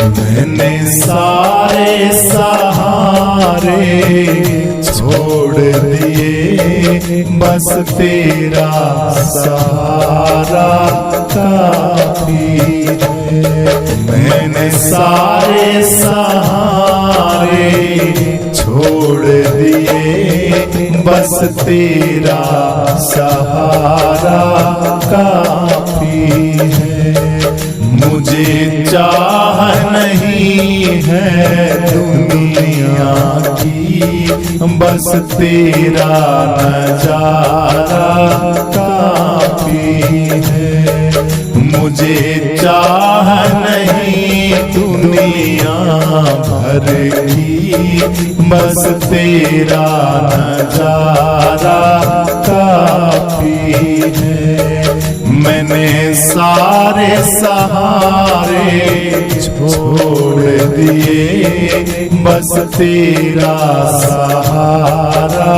मैंने सारे सहारे छोड़ दिए, बस तेरा सहारा काफी है। मैंने सारे सहारे छोड़ दिए, बस तेरा सहारा काफी है। मुझे चाह नहीं है दुनिया की, बस तेरा नजारा काफी है। मुझे चाह नहीं दुनिया भर की, बस तेरा नजारा काफी है। मैंने सारे सहारे छोड़ दिए, बस तेरा सहारा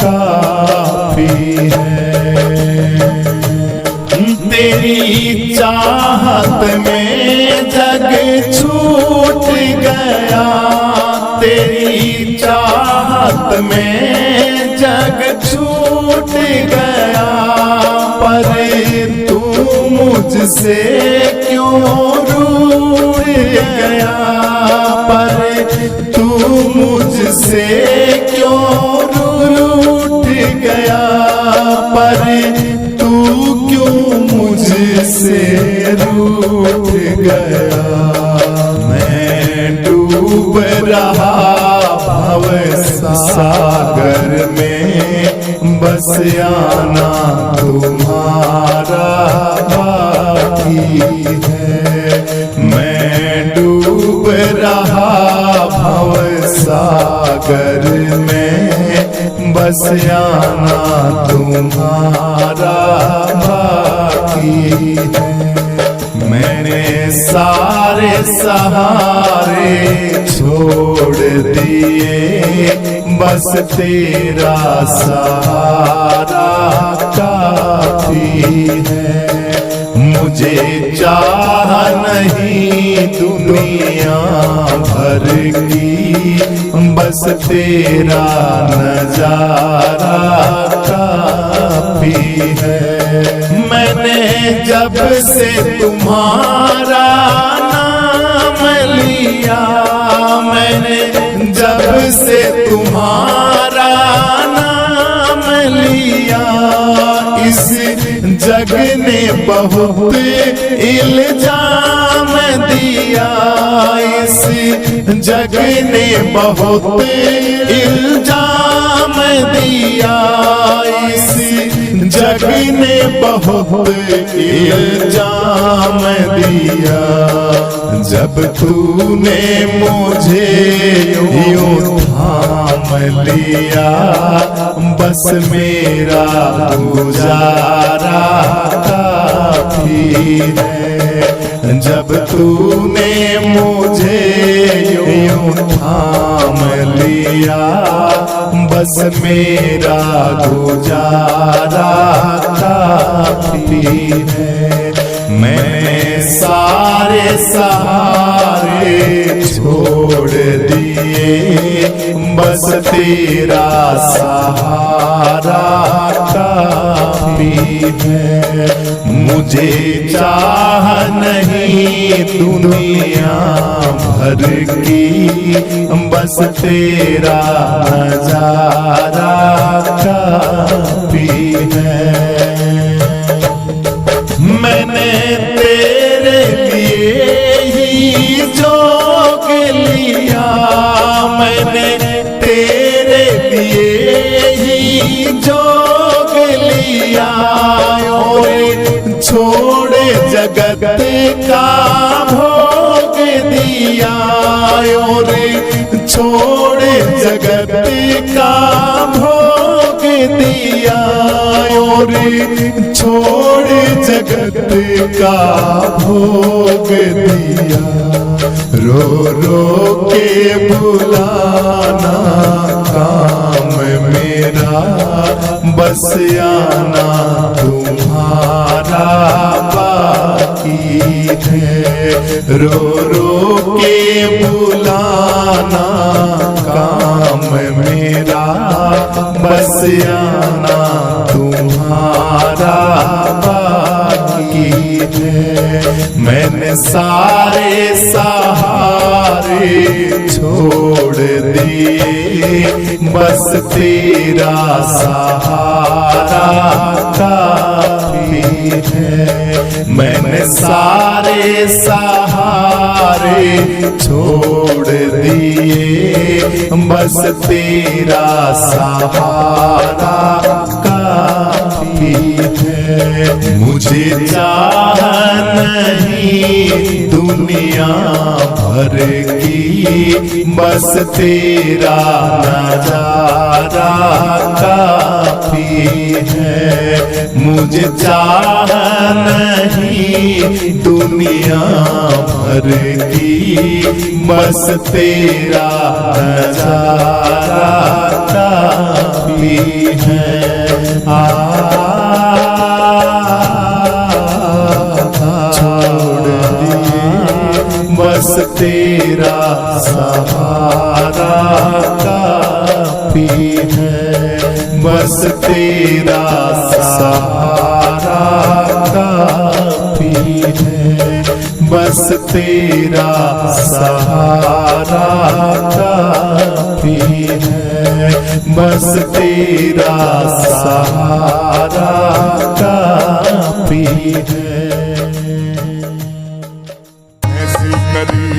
काफी है। तेरी चाहत में जग छूट गया, तेरी चाहत में जग छूट गया, पर तू मुझसे क्यों रूठ गया, पर तू मुझसे क्यों रूठ गया, पर तू क्यों मुझसे रूठ गया। मैं डूब रहा भव सागर में, बस आना तुम्हारा बाकी है। मैं डूब रहा भव सागर में, बस आना तुम्हारा बाकी है। मैंने सारे सहारे छोड़ दिए, बस तेरा सहारा काफी है। मुझे चाह नहीं दुनिया भर की, बस तेरा नजारा काफी है। मैंने जब से तुम्हारा नाम लिया, मैंने जब से तुम्हारा नाम लिया, इस जग ने बहुत इल्जाम दिया, इस जग ने बहुत इल्जाम दिया, इस जग ने बहुत इल्जाम दिया। जब तूने मुझे यूं थाम लिया, बस मेरा गुजारा काफी है। जब तूने मुझे यूं थाम लिया, बस मेरा गुजारा काफी है। मैंने सारे सहारे छोड़ दिए, बस तेरा सहारा काफी है। मुझे चाह नहीं दुनिया भर की, बस तेरा नजारा काफी है। मैंने तेरे लिए ही जोग लिया, मैंने तेरे लिए ही जोग लिया, और छोड़े जगत का भोग दिया, और छोड़े जगत का भोग दिया, और छोड़े जगत का भोग दिया। रो रो के बुलाना काम मेरा, बस आना तुम्हारा बाकी है। रो रो के बुलाना काम मेरा, बस आना तुम्हारा बाकी है। मैंने सारे सहारे छोड़ दिए, बस तेरा सहारा काफी है। मैंने सारे सहारे छोड़ दिए, बस तेरा सहारा काफी है। मुझे चाह नहीं दुनिया भर की, बस तेरा नजारा काफी है। मुझे चाह नहीं दुनिया भर की, बस तेरा नजारा काफी है। छोड़ दिए, बस तेरा सहारा काफी है। बस तेरा सहारा काफी है। बस तेरा सहारा काफी है। बस तेरा सहारा काफी है। ऐसी करी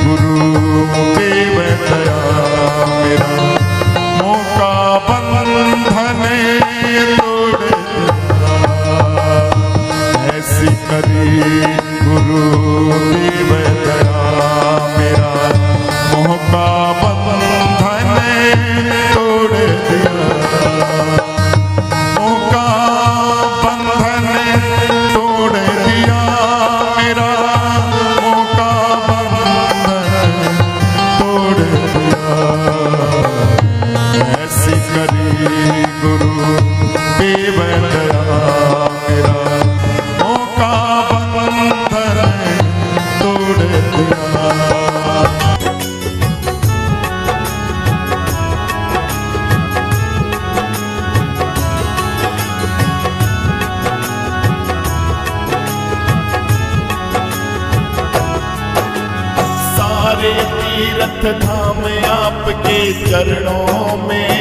गुरुदेव दया, मेरा मौका बंधन तोड़ दिया। ऐसी करी गुरुदेव दया, मेरा मौका बंधन तोड़ दिया। मौका बंधन तोड़ दिया, मेरा मौका बंधन तोड़ दिया। ऐसी करी गुरुदेव दया, मेरा मौका बंधन तोड़ दिया। सारे तीर्थ धाम आपके चरणों में,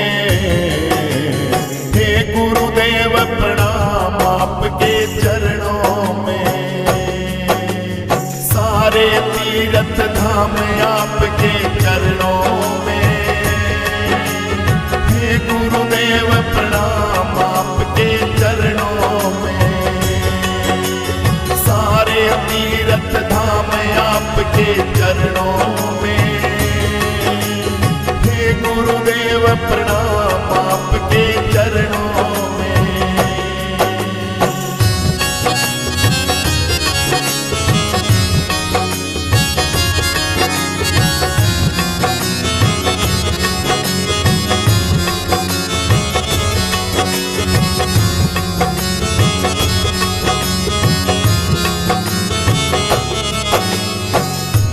हे गुरुदेव प्रणाम आपके चरणों में। सारे तीर्थ धाम आपके चरणों में, हे गुरुदेव प्रणाम आपके चरणों में। सारे तीर्थ धाम आपके चरणों में, हे गुरुदेव प्रणाम आपके चरणों में।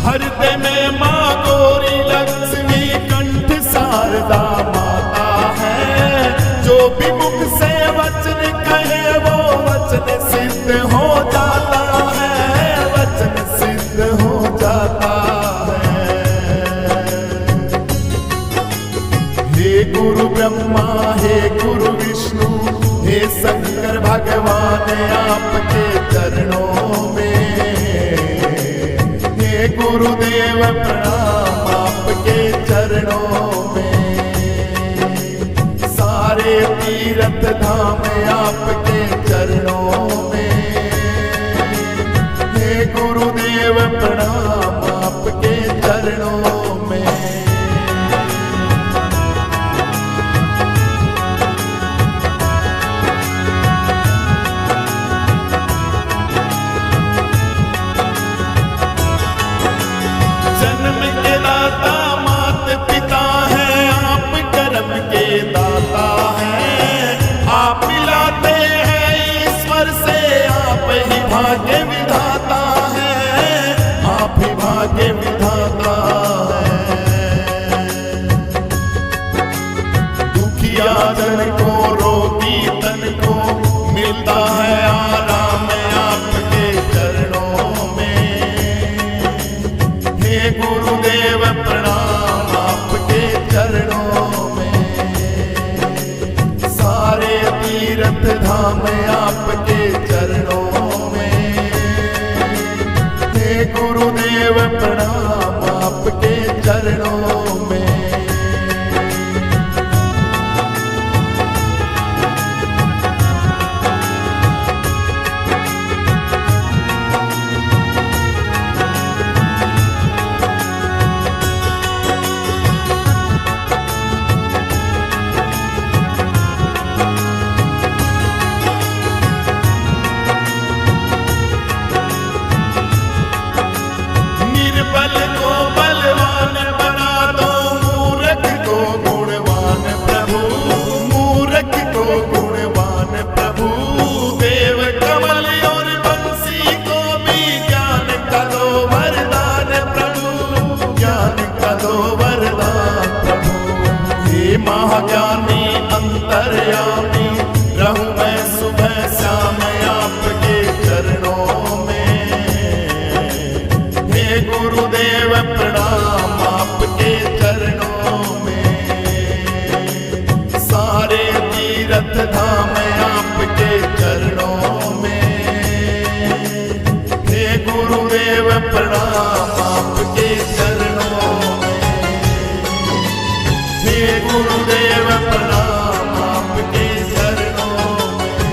हृदय में माँ गौरी लक्ष्मी कंठ शारदा माता है। जो भी मुख से वचन कहे वो वचन सिद्ध हो जाता है, वचन सिद्ध हो जाता है। हे गुरु ब्रह्मा हे गुरु विष्णु हे शंकर भगवान आपके चरणों में, हे गुरुदेव प्रणाम आपके चरणों में। सारे तीर्थ धाम आपके चरणों में, हे गुरुदेव प्रणाम आपके चरणों में। जन्म के दाता मात पिता है, आप कर्म के दाता हैं। आप मिलाते हैं ईश्वर से, आप ही भाग्य विधाता हैं, आप ही भाग्य विधाता हे गुरुदेव प्रणाम आपके चरणों में, सारे तीर्थ धाम आपके चरणों में। हे गुरुदेव प्रणाम आपके चरणों में। निर्बल को बलवान बना दो, मूर्ख को गुणवान प्रभु, मूर्ख को गुणवान प्रभु। देव कमल और बंसी को भी ज्ञान का दो वरदान प्रभु, ज्ञान का दो वरदान प्रभु। हे महाज्ञानी अंतर्यामी, रहूं मैं सुबह शाम आपके चरणों में। हे गुरुदेव प्रणाम आपके चरणों में, सारे तीर्थ धाम आपके चरणों में। हे गुरुदेव प्रणाम आपके चरणों में, हे गुरुदेव प्रणाम आपके चरणों में,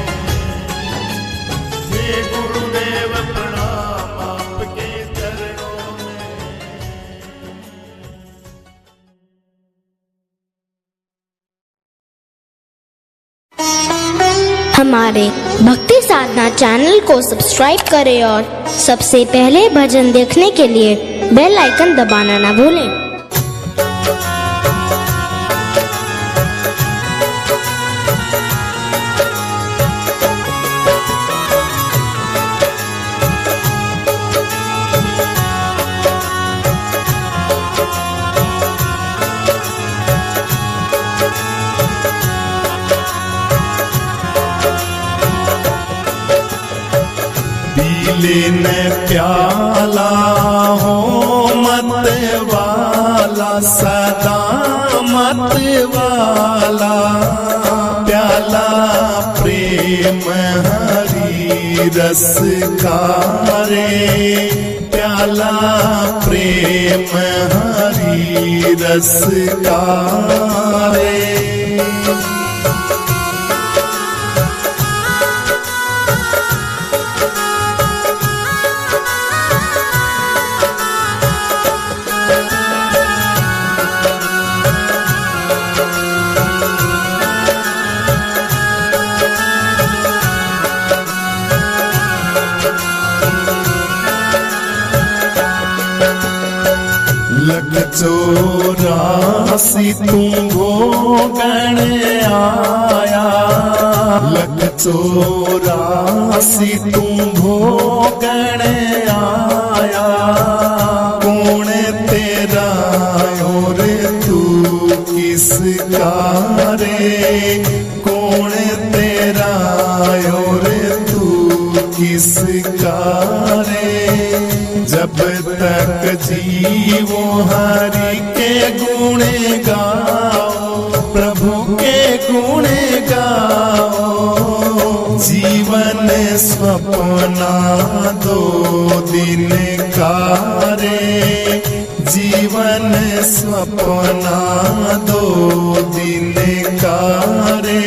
हे गुरुदेव प्रणाम आपके चरणों में। हमारे भक्ति साधना चैनल को सब्सक्राइब करें और सबसे पहले भजन देखने के लिए बेल आइकन दबाना ना भूलें। लेन प्याला हो मत वाला, सदा मत वाला। प्याला प्रेम हरि रस का रे, प्याला प्रेम हरि रस का रे। लख 84 तुम भोगण आया, लख 84 तुम भोगण आया। कौन तेरा और तू किसका रे, कौन तेरा और तू किसका रे। जब तक जीवो हरि के गुण गाओ, प्रभु के गुण गाओ। जीवन स्वप्ना 2 दिन का रे, जीवन स्वप्ना 2 दिन का रे।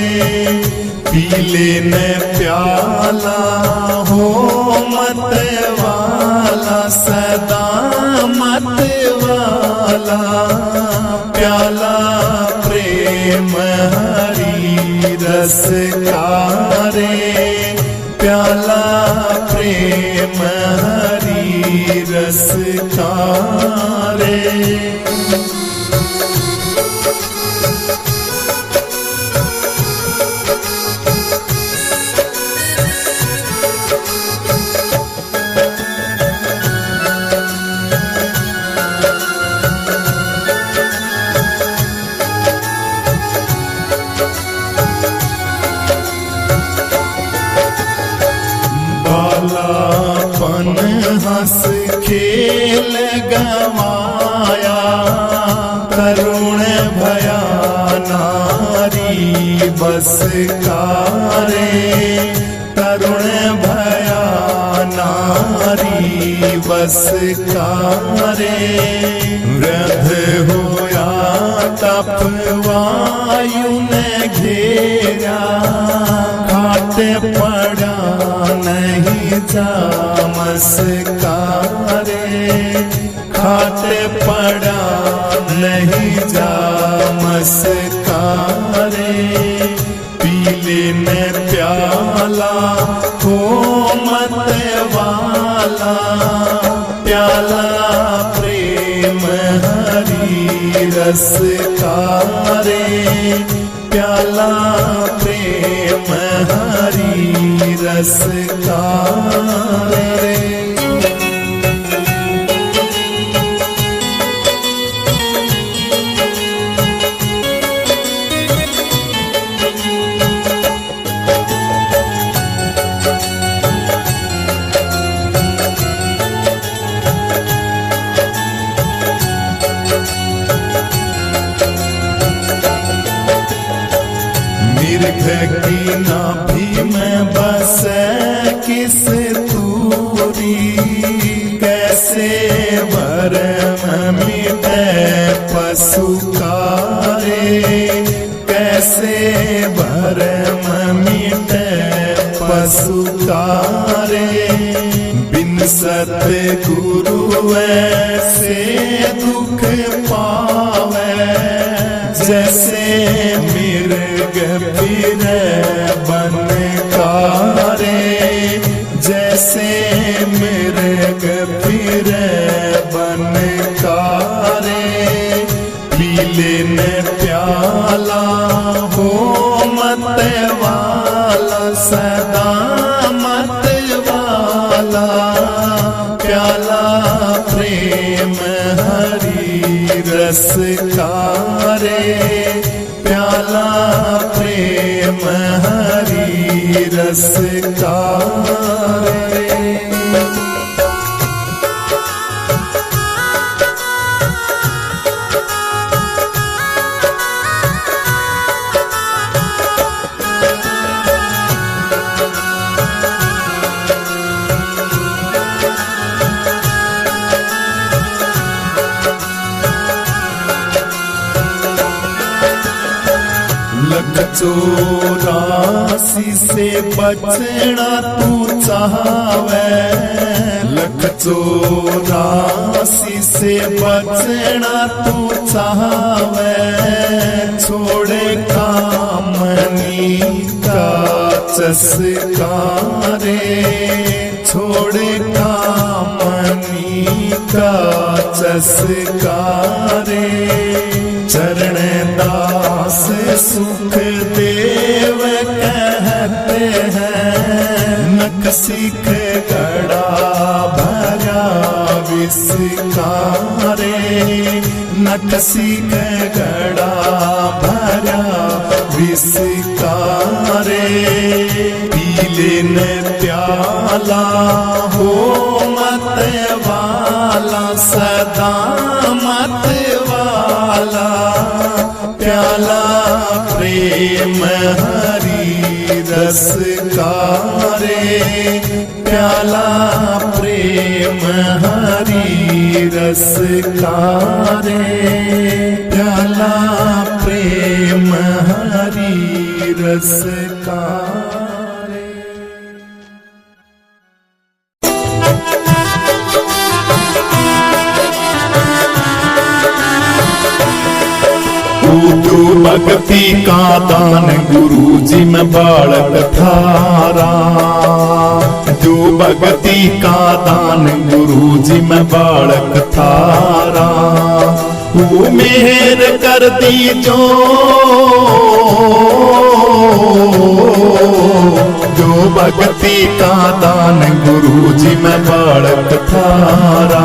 पी लेन प्याला हो मत वाला, सदा मत वाला। प्याला प्रेम हरि रस का रे, प्याला प्रेम हरि रस का रे। बालापन हंस खेल गवाया, तरुण भया नारी बस कारे, तरुण भया नारी बस कारे। वृद्ध होया तपवायु ने घेरा, खाटे पड़ा नहीं जामस कारे, खाटे पड़ा नहीं जामस कारे। पीले ने प्याला हो मत वाला, प्याला प्रेम हरी रस कारे, प्याला प्रेम हरी रस कारे। की नाभि में बसे किस तूरी, कैसे भरम मिटे पशु कारे, कैसे भरम मिटे पशु कारे। बिन सतगुरु ऐसे दुख पावे, जैसे मृग फिरे बन कारे, जैसे मृग फिरे बन कारे। पीले ने प्याला हो मत वाला, सदा मत वाला, प्याला प्रेम हरी रस कारे, प्याला प्रेम हरी रस कारे। लख 84 से बचना तू चाहवे, लख 84 से बचना तू चाहवे। छोड़े कामनी का चस्कारे, छोड़े कामनी का चस्कारे। चरण दास सुख देव कहते हैं, नख सीख गड़ा भरा विस्कारे, नख सीख गड़ा भरा विस्कारे। पीले ने प्याला हो मत वाला, सदा मत वाला, प्याला प्रेम हरी रस कारे, प्याला प्रेम हरी रस कारे, प्याला प्रेम हरी रस कारे। तू भक्ति का दान गुरु जी में बालक थारा, जो भक्ति का दान गुरु जी में बालक थारा। वो मेहर कर दी जो भक्ति का दान गुरु जी में बालक थारा,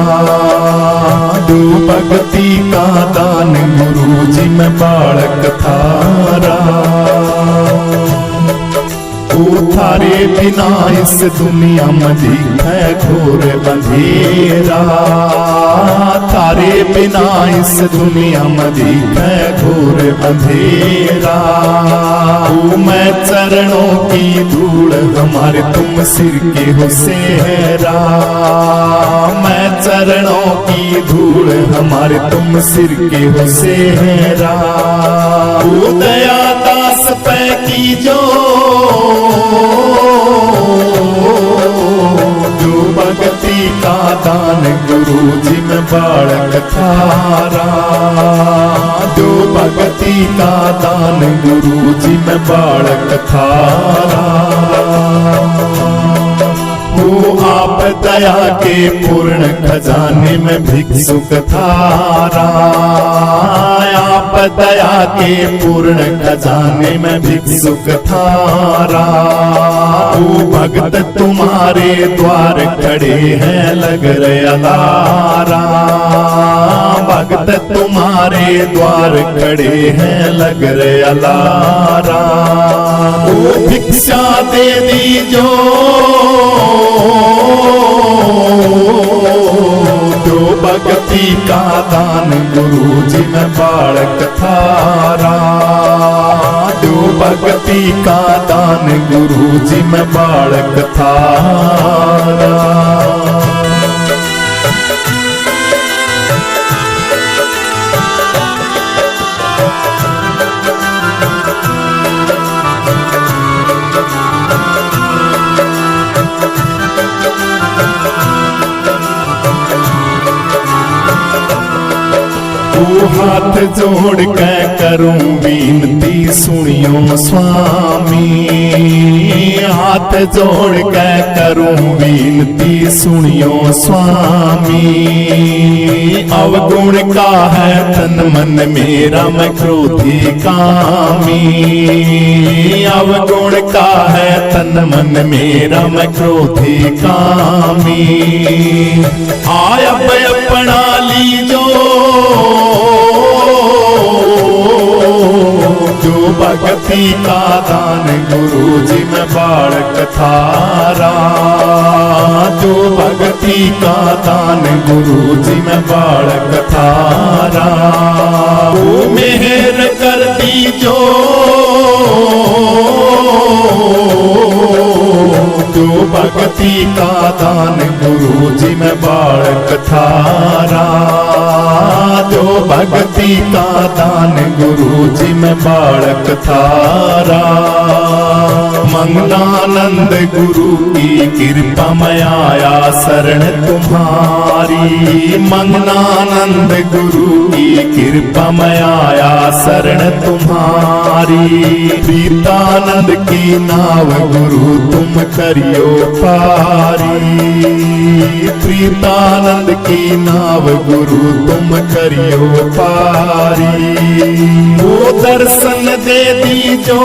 जो भक्ति का दान गुरु जी में बालक थारा। वो थारे बिना इस दुनिया में दिखे घोर अंधेरा, थारे बिना इस दुनिया में दिखे घोर अंधेरा। ओ मैं चरणों की धूल हमारे तुम सिर के हो सेहरा, मैं चरणों की धूल हमारे तुम सिर के हो सेहरा। ओ दया दास पे की जो भक्ति का दान गुरु जी में बालक थारा, जो भक्ति का दान गुरु जी में बालक थारा। हो आप दया के पूर्ण खजाने में भिक्षुक थारा, आप दया के पूर्ण खजाने में भिक्षुक थारा। ओ भक्त तुम्हारे द्वार खड़े हैं लग रहा लारा, भक्त तुम्हारे द्वार खड़े हैं लग रहा लारा। ओ भिक्षा दे दीजो जो भक्ति का दान गुरु जी में बालक थारा, जो भक्ति का दान गुरु जी में बालक थारा। हाथ जोड़ के करूं विनती सुनियो स्वामी, हाथ जोड़ के करूं विनती सुनियो स्वामी। अवगुण का है तन मन मेरा मैं क्रोधी कामी, अवगुण का है तन मन मेरा मैं क्रोधी कामी। आय अपना लीजो जो भक्ति का दान गुरु जी में बालक थारा, जो भक्ति का दान गुरु जी में बालक थारा। ओ मेहर कर दीजो जो भक्ति का दान गुरु जी में बालक थारा, जो भक्ति का दान गुरु जी में बालक थारा। मंगलानंद गुरु की कृपा में आया शरण तुम्हारी, मंगलानंद गुरु की कृपा में आया शरण तुम्हारी। प्रीतानंद की नाव गुरु तुम करियो पारी, प्रीतानंद की नाव गुरु तुम करियो पारी। वो दर्शन दे दीजो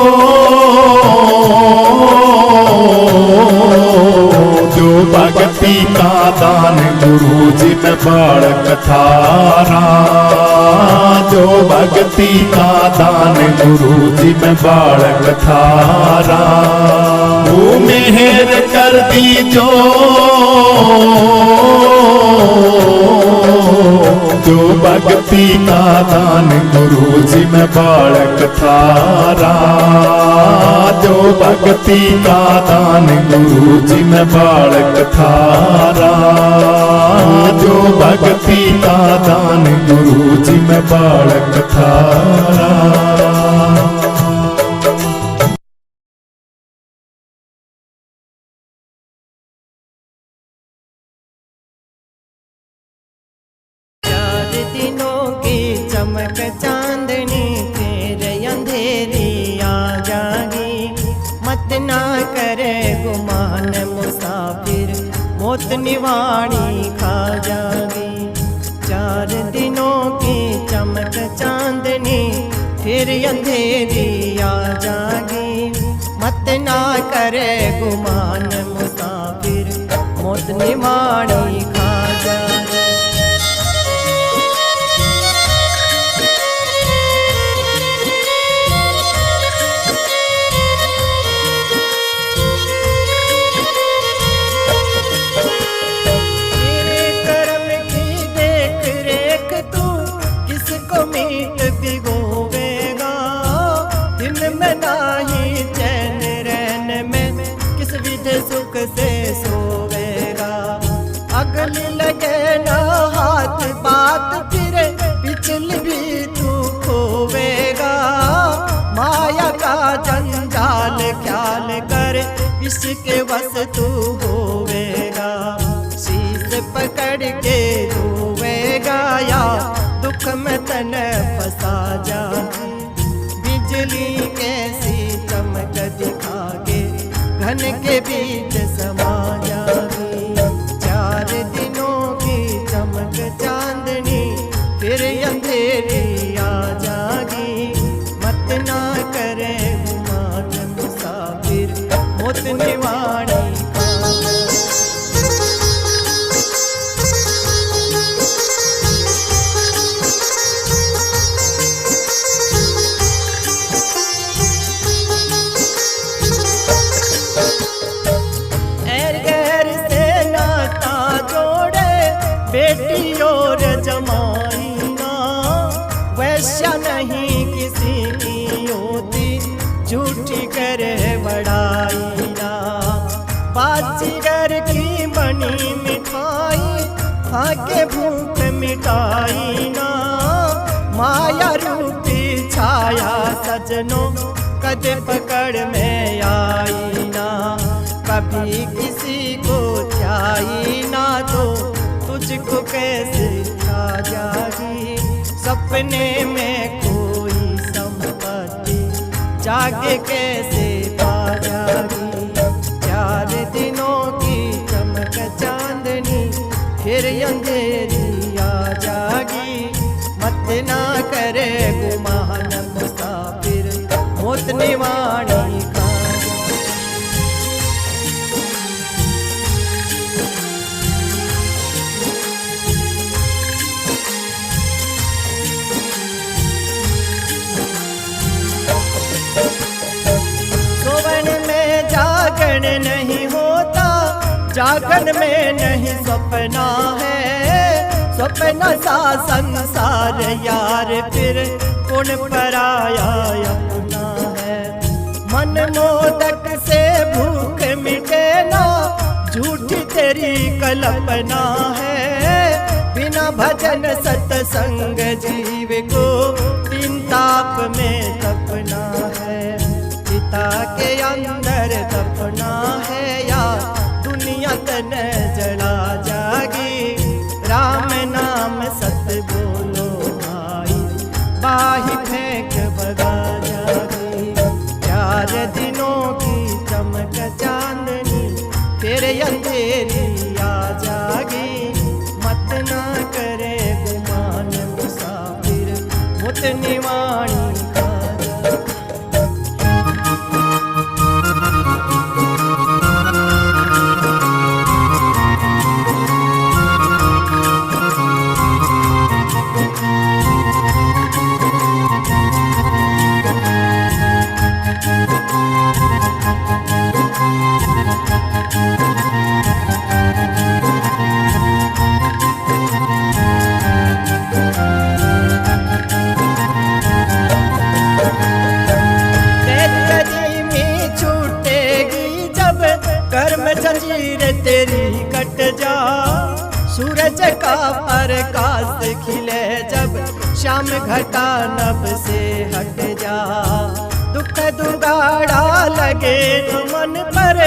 जो भक्ति का दान गुरु जी में बालक थारा, जो भक्ति का दान गुरु जी में बालक थारा। वो मेहर कर दीजो जो भक्ति का दान गुरु जी में बालक थारा, जो भक्ति का दान गुरु जी में बालक थारा, जो भक्ति का दान गुरु जी में बालक थारा। चमक चांदनी तेरे अंधेरी आ जागी, मत ना करे गुमान मुसाफिर मौत निवाणी खा जागी। 4 दिनों की चमक चांदनी फिर अंधेरी आ जागी, मत ना करे गुमान मुसाफिर मौत निवाणी खा जागी। इसके बस तू होवेगा, शीश पकड़ के रोवेगा या दुख में तन फंसा जागी। बिजली कैसी चमक दिखागे, घन के बीच समा जागी। 4 दिनों की चमक चांदनी, फिर अंधेरी आ जागी। मत ना करे गुमान मुसाफिर, मौत निवाणी बेटी और जमाई ना, वैश्या नहीं किसी की होती, झूठी करे बड़ाई ना। बाजीगर की बनी मिठाई, खा के भूख मिटाई ना। माया रूपी छाया सजनों, कद पकड़ में आई ना। कभी किसी को ध्याई ना तो तुझको कैसे खा जागी। सपने में कोई संपत्ति, जागे कैसे पा जागी। 4 दिनों की चमक चांदनी, फिर अंधेरी आ जागी। मत ना करे गुमान मुसाफिर, मौत निवाणी का। जागरण नहीं होता, जागरण में नहीं सपना है। सपना सा संसार यार, फिर कौन पराया अपना है। मन मोदक से भूख मिटे ना, झूठी तेरी कल्पना है। बिना भजन सत्संग जीव को, तीन ताप में तपना है। पिता के अंदर तपना है या दुनिया तन जला जागी। राम नाम सत बोलो भाई, बाही फेंक बगा जागी। 4 दिनों की चमक चांदनी, फिर अंधेरी आ जागी। मत ना करे गुमान मुसाफिर, मौत निवाणी का। कर्म जंजीर तेरी कट जा, सूरज का प्रकाश खिले जब, शाम घटा नभ से हट जा। दुख दुगाड़ा लगे तो मन पर,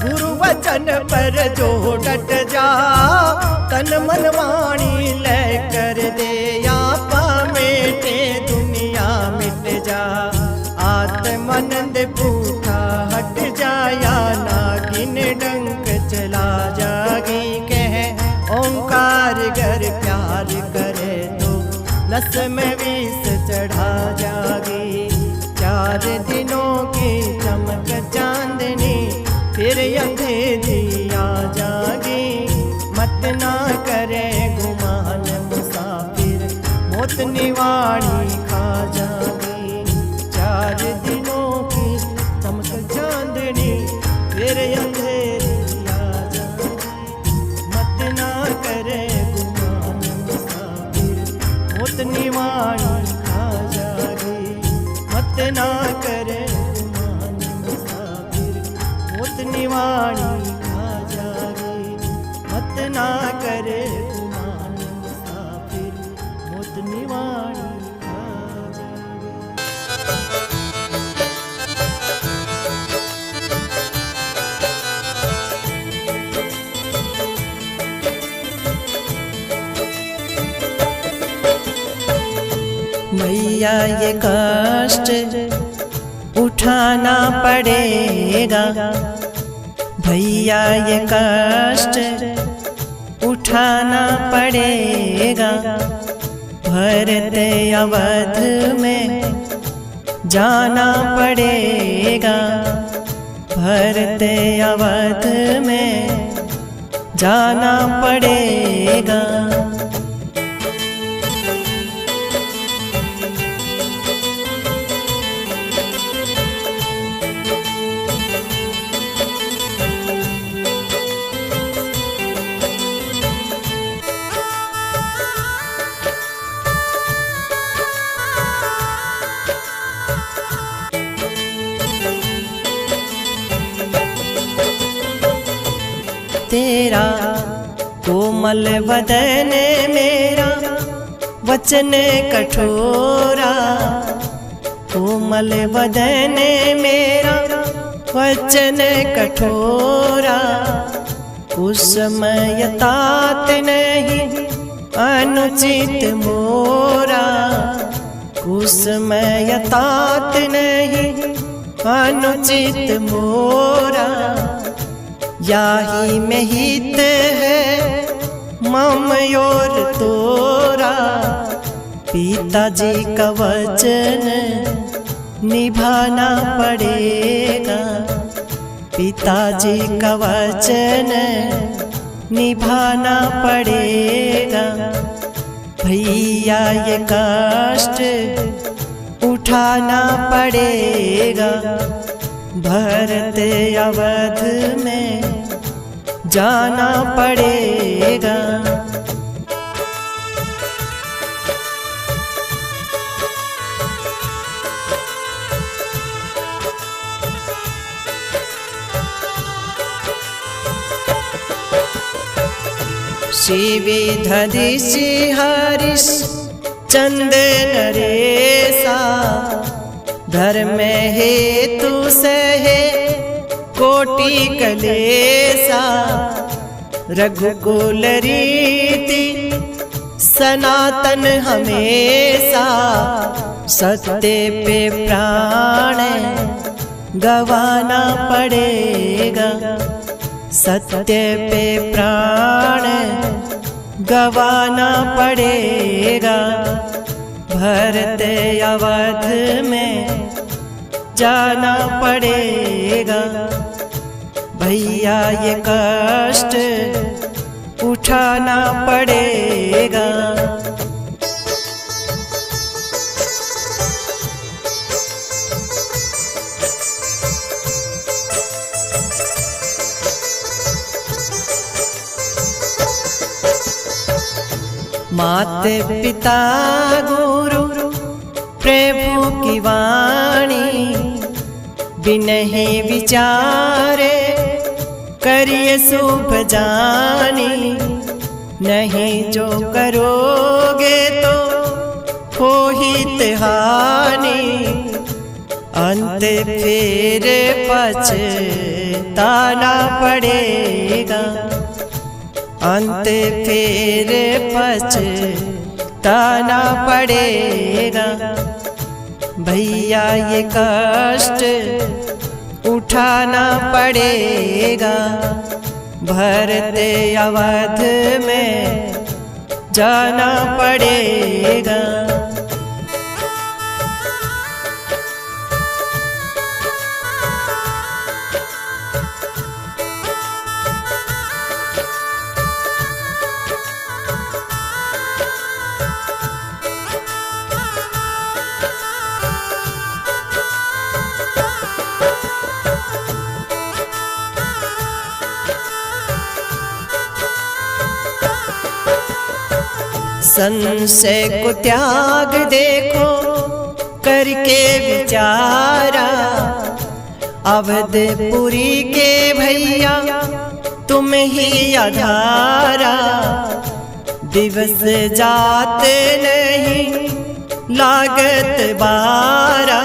गुरु वचन पर जो डट जा। तन मन वाणी ले कर दे, आपा मेटे दुनिया मिट जा। आत्मानंद भूखा हट जाया, नागिन डंक चला जागी। कह ओंकार गर प्यार करे तो, नस में विष चढ़ा जागी। 4 दिनों की चमक चांदनी, फिर अंधेरी आ जागी। मत ना करे गुमान मुसाफिर, मौत निवाणी खा जागी। 4 दिनों की चमक चांदनी, फिर अंधेरी आ जागी। मत ना करे गुमान मुसाफिर, मौत निवाणी खा जागी। मत ना करे गुमान मुसाफिर, मौत निवाणी खा जागी। मत ना करे गुमान मुसाफिर, मौत निवाणी खा जागी। मैया ये कष्ट उठाना पड़ेगा, भैया ये कष्ट उठाना पड़ेगा। भरत अवध में जाना पड़ेगा, भरत अवध में जाना पड़ेगा। तेरा कोमल वदन मेरा वचन कठोरा, कोमल वदन मेरा वचन कठोरा। कुसमय तात नहीं अनुचित मोरा, कुसमय तात नहीं अनुचित मोरा। याही में हित है मम और तोरा, पिताजी का वचन निभाना पड़ेगा, पिताजी का वचन निभाना पड़ेगा। भैया ये कष्ट उठाना पड़ेगा, भरत अवध में जाना पड़ेगा। शिवी धदिशि हरिश चंद नरेसा, धर्म हेतु सहे कोटि कलेसा। रघुकुल रीति सनातन हमेशा, सत्य पे प्राण गवाना पड़ेगा, सत्य पे प्राण गवाना पड़ेगा। भरत अवध में जाना पड़ेगा, भैया ये कष्ट उठाना पड़ेगा। मात पिता गुरु प्रभु की वाणी, बिनहि विचारे करिए शुभ जानी। नहीं जो करोगे तो हो हित हानि, अंत फिर पछताना पड़ेगा, अंत फिर पछताना पड़ेगा। भैया ये कष्ट उठाना पड़ेगा, भरत अवध में जाना पड़ेगा। संशय को त्याग देखो करके विचारा, अवधपुरी के भैया तुम ही आधारा। दिवस जात नहीं लागत बारा,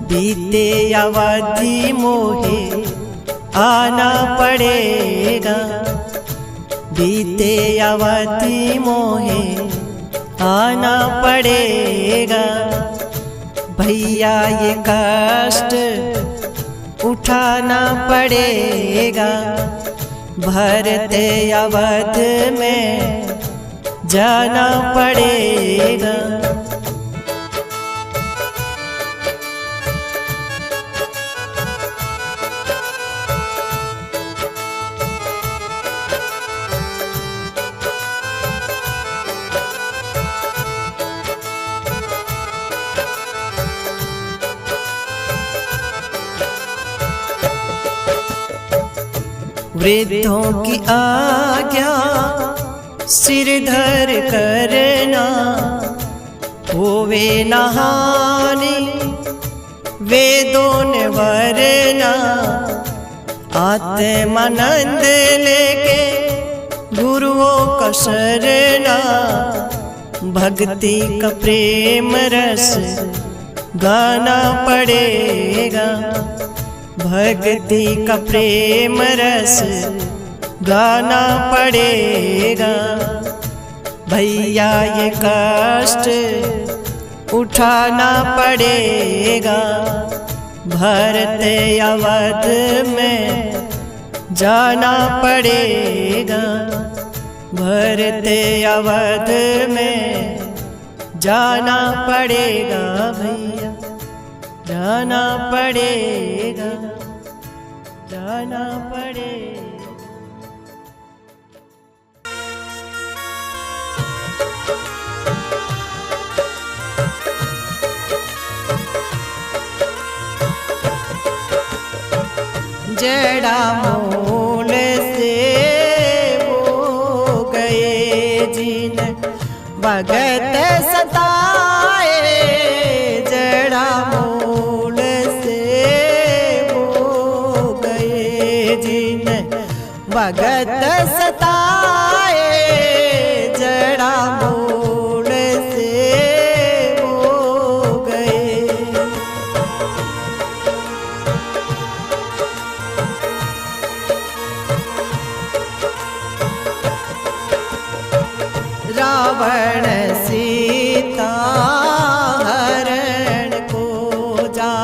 बीते अवधि मोहे आना पड़ेगा, बीते अवधि मोहे आना पड़ेगा। भैया ये कष्ट उठाना पड़ेगा। भरते अवध में जाना पड़ेगा। वृद्धों की आज्ञा सिरधर करना, होवे नहानी वेदों ने वरना। आत्मानंद लेके गुरुओं का शरणा, भक्ति का प्रेम रस गाना पड़ेगा। भक्ति का प्रेम रस गाना पड़ेगा। भैया ये कष्ट उठाना पड़ेगा। भरते अवध में जाना पड़ेगा। भरते अवध में जाना पड़ेगा। भैया जाना पड़ेगा, जाना पड़ेगा। जड़ा मूल से वो गए जिन भगत सताए। जड़ा मूल से वो गए जिन भगत सताए। जड़ा मूल से वो गए। रावण सीता हरण को जा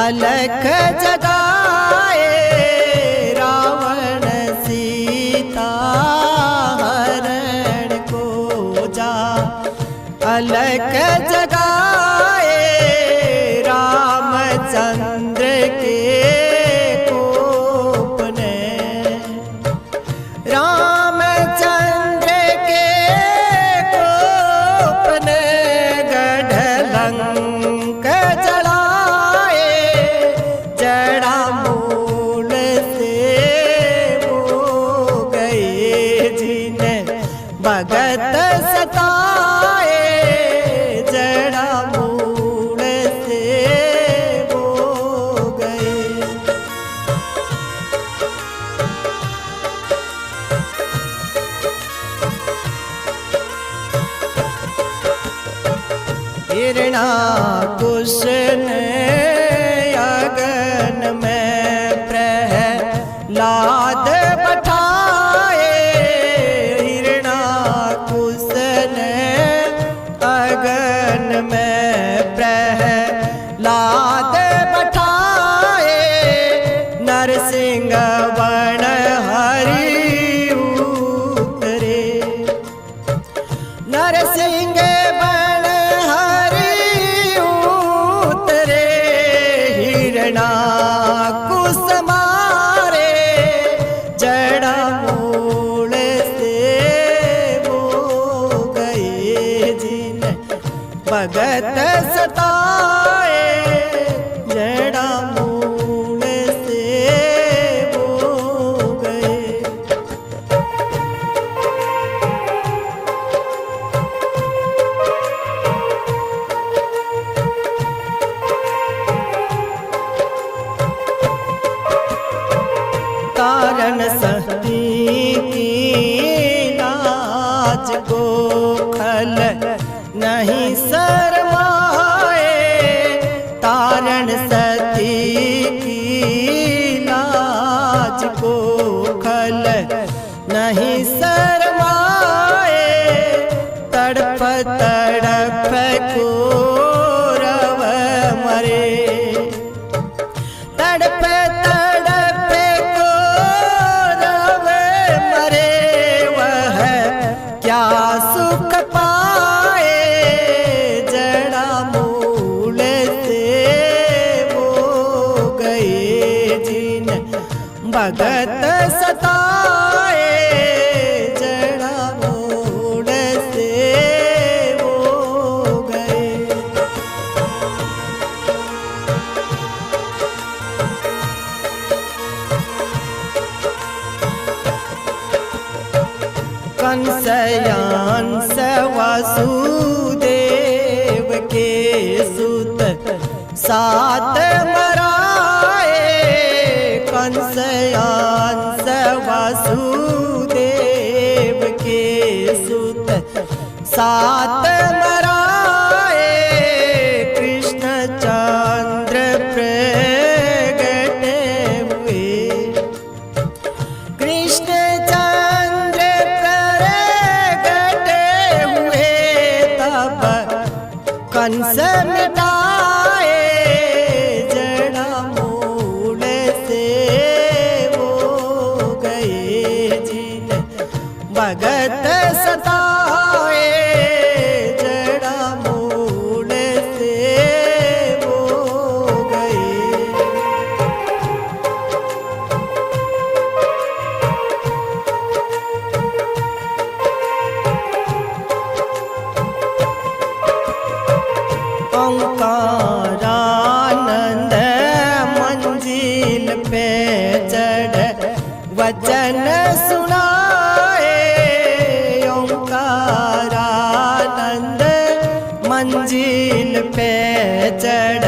अलख जगाए। रावण सीता हरण को जा अलख जगाए। रामचंद्र के कोप ने रामचंद्र के कोप ने गढ़ लंक जलाए। जड़ा मूल से वो गए जिन्हें भगत सताए। जड़ा मूल से वो गए। हिरणाकुश ने अगन में प्रहलाद बैठाए। हिरणाकुश ने अगन में प्रहलाद बैठाए। नरसिंह वन हरि उतरे। नरसिंह वन हरि उतरे। हिरणाकुश मारे। जड़ा मूल से वो गए जिन भगत सताए। जड़ा मूल से वो गए। कारण सती की लाज को खल नहीं शरमाए। तारण सती की लाज को खल नहीं शरमाए। तड़प तड़प कौरव मरे। तड़प तड़प कौरव मरे, वह क्या सुख पाए जड़ा मूल से वो गए जिन भगत सताए जड़ा मूल से वो गए। कंसयांस वासुदेव के सुत सात मराए। कंसयांस वासुदेव के सुत सात मराए। कृष्ण चंद्र प्रगट हुए। कृष्ण चंद्र प्रगट हुए, तब कंस मिटाए जड़ा मूल से वो गए जिन भगत सताए जड़ा मूल से वो गए। ओंकारानंद मंजिल पे चढ़ वचन सुनाए। ओंकारानंद मंजिल पे चढ़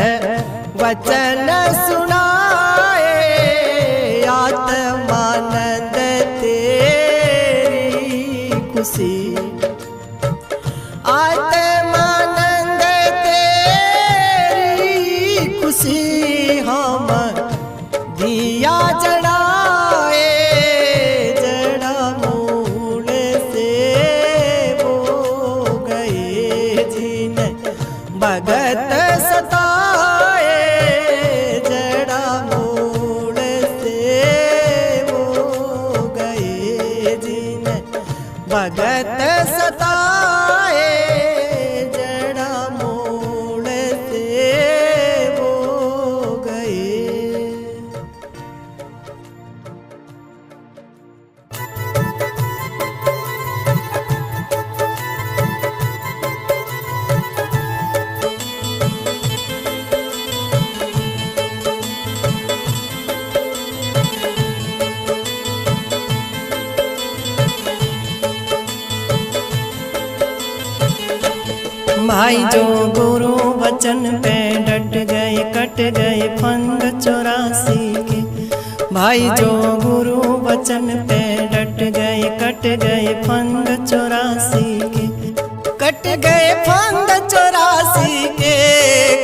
वचन सुनाए। आत्मानंद तेरी खुशी, आत्मानंद तेरी खुशी हम दिया जड़ाए जड़ा मूल से वो गए जिन भगत सताए जड़ा मूल से वो गए जिन भगत सताए जड़ा मूल से वो गए। भाई जो गुरु वचन पे डट गए, कट गए फंद 84 के। भाई जो गुरु वचन पे डट गए, कट गए फंद 84 के। कट गए फंद 84 के,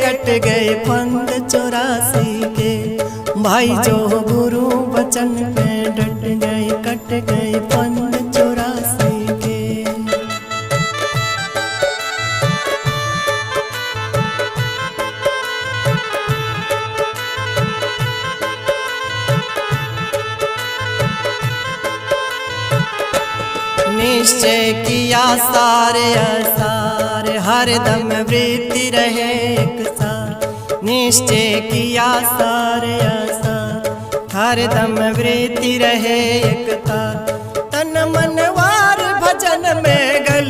कट गए फंद 84 के। भाई जो गुरु वचन पे डट गए, कट गए फंद 84 के। निश्चय किया सारे असार, हरदम वृत्ति रहे एक सार। निश्चय किया सारे असार, हरदम वृत्ति रहे एक तार। तन मन वार भजन में गए